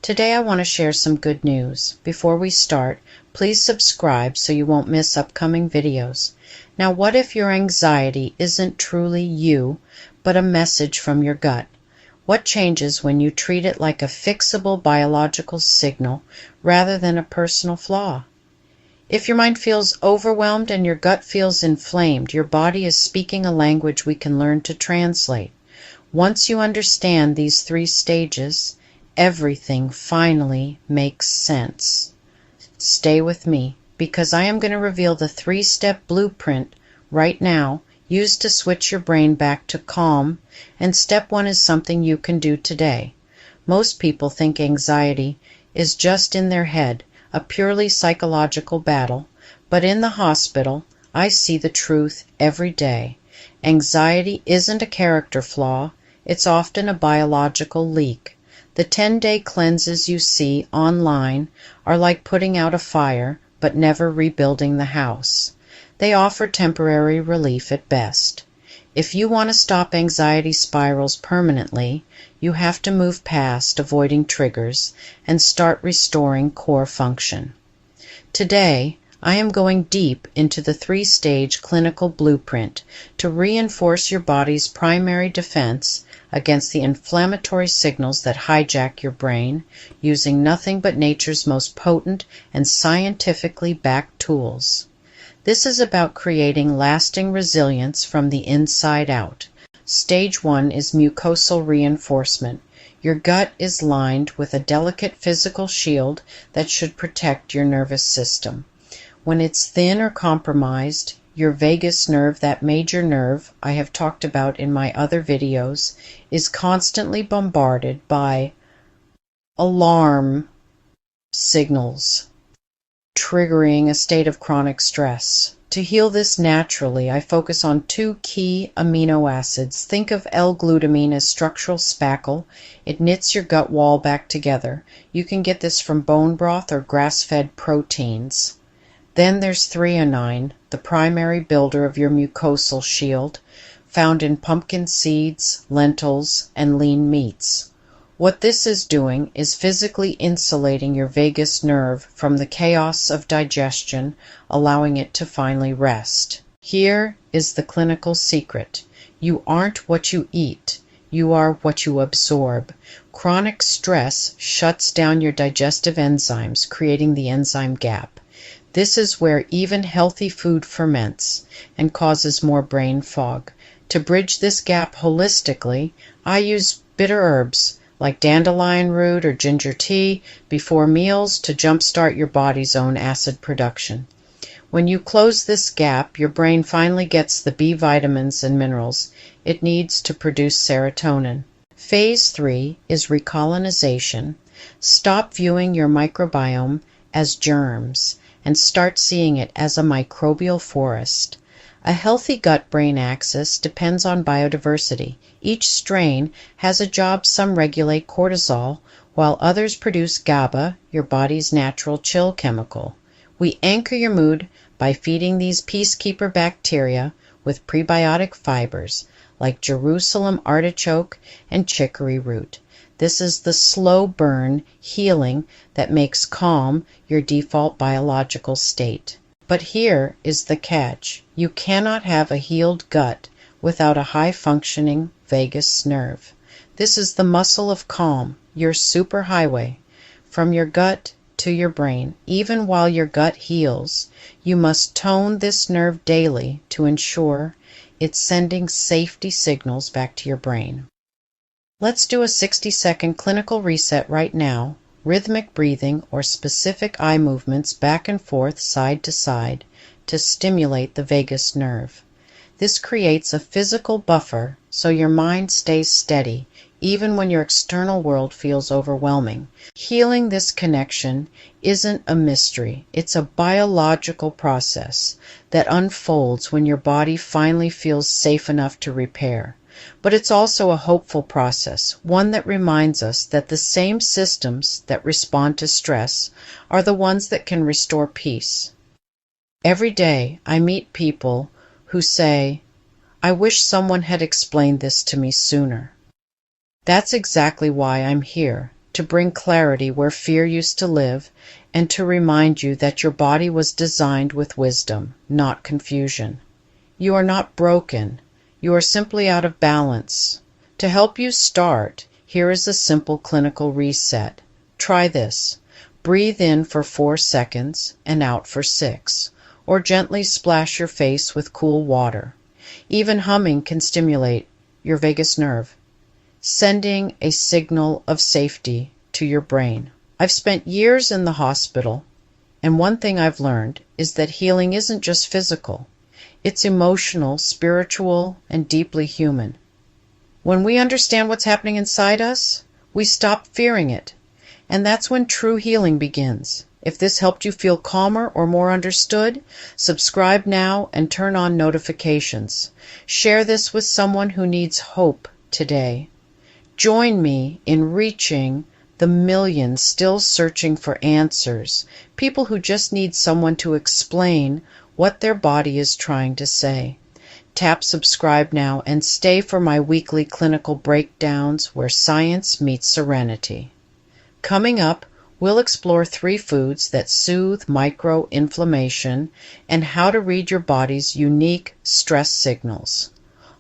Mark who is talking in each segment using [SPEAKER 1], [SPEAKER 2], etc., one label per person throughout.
[SPEAKER 1] Today I want to share some good news. Before we start, please subscribe so you won't miss upcoming videos. Now, what if your anxiety isn't truly you, but a message from your gut? What changes when you treat it like a fixable biological signal rather than a personal flaw? If your mind feels overwhelmed and your gut feels inflamed, your body is speaking a language we can learn to translate. Once you understand these 3 stages, everything finally makes sense. Stay with me, because I am going to reveal the 3-step blueprint right now used to switch your brain back to calm, and step 1 is something you can do today. Most people think anxiety is just in their head, a purely psychological battle, but in the hospital, I see the truth every day. Anxiety isn't a character flaw, it's often a biological leak. The 10-day cleanses you see online are like putting out a fire, but never rebuilding the house. They offer temporary relief at best. If you want to stop anxiety spirals permanently, you have to move past avoiding triggers and start restoring core function. Today, I am going deep into the 3-stage clinical blueprint to reinforce your body's primary defense against the inflammatory signals that hijack your brain, using nothing but nature's most potent and scientifically backed tools. This is about creating lasting resilience from the inside out. Stage 1 is mucosal reinforcement. Your gut is lined with a delicate physical shield that should protect your nervous system. When it's thin or compromised, your vagus nerve, that major nerve I have talked about in my other videos, is constantly bombarded by alarm signals, triggering a state of chronic stress. To heal this naturally, I focus on 2 key amino acids. Think of L-glutamine as structural spackle. It knits your gut wall back together. You can get this from bone broth or grass-fed proteins. Then there's threonine, the primary builder of your mucosal shield, found in pumpkin seeds, lentils, and lean meats. What this is doing is physically insulating your vagus nerve from the chaos of digestion, allowing it to finally rest. Here is the clinical secret. You aren't what you eat. You are what you absorb. Chronic stress shuts down your digestive enzymes, creating the enzyme gap. This is where even healthy food ferments and causes more brain fog. To bridge this gap holistically, I use bitter herbs like dandelion root or ginger tea before meals to jumpstart your body's own acid production. When you close this gap, your brain finally gets the B vitamins and minerals it needs to produce serotonin. Phase 3 is recolonization. Stop viewing your microbiome as germs and start seeing it as a microbial forest. A healthy gut-brain axis depends on biodiversity. Each strain has a job. Some regulate cortisol, while others produce GABA, your body's natural chill chemical. We anchor your mood by feeding these peacekeeper bacteria with prebiotic fibers like Jerusalem artichoke and chicory root. This is the slow burn healing that makes calm your default biological state. But here is the catch. You cannot have a healed gut without a high-functioning vagus nerve. This is the muscle of calm, your superhighway, from your gut to your brain. Even while your gut heals, you must tone this nerve daily to ensure it's sending safety signals back to your brain. Let's do a 60-second clinical reset right now. Rhythmic breathing or specific eye movements back and forth, side to side, to stimulate the vagus nerve. This creates a physical buffer so your mind stays steady, even when your external world feels overwhelming. Healing this connection isn't a mystery. It's a biological process that unfolds when your body finally feels safe enough to repair. But it's also a hopeful process, one that reminds us that the same systems that respond to stress are the ones that can restore peace. Every day I meet people who say, "I wish someone had explained this to me sooner." That's exactly why I'm here, to bring clarity where fear used to live, and to remind you that your body was designed with wisdom, not confusion. You are not broken. You are simply out of balance. To help you start, here is a simple clinical reset. Try this. Breathe in for 4 seconds and out for 6, or gently splash your face with cool water. Even humming can stimulate your vagus nerve, sending a signal of safety to your brain. I've spent years in the hospital, and one thing I've learned is that healing isn't just physical. It's emotional, spiritual, and deeply human. When we understand what's happening inside us, we stop fearing it. And that's when true healing begins. If this helped you feel calmer or more understood, subscribe now and turn on notifications. Share this with someone who needs hope today. Join me in reaching the millions still searching for answers, people who just need someone to explain what their body is trying to say. Tap subscribe now and stay for my weekly clinical breakdowns where science meets serenity. Coming up, we'll explore 3 foods that soothe micro-inflammation and how to read your body's unique stress signals.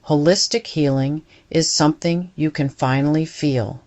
[SPEAKER 1] Holistic healing is something you can finally feel.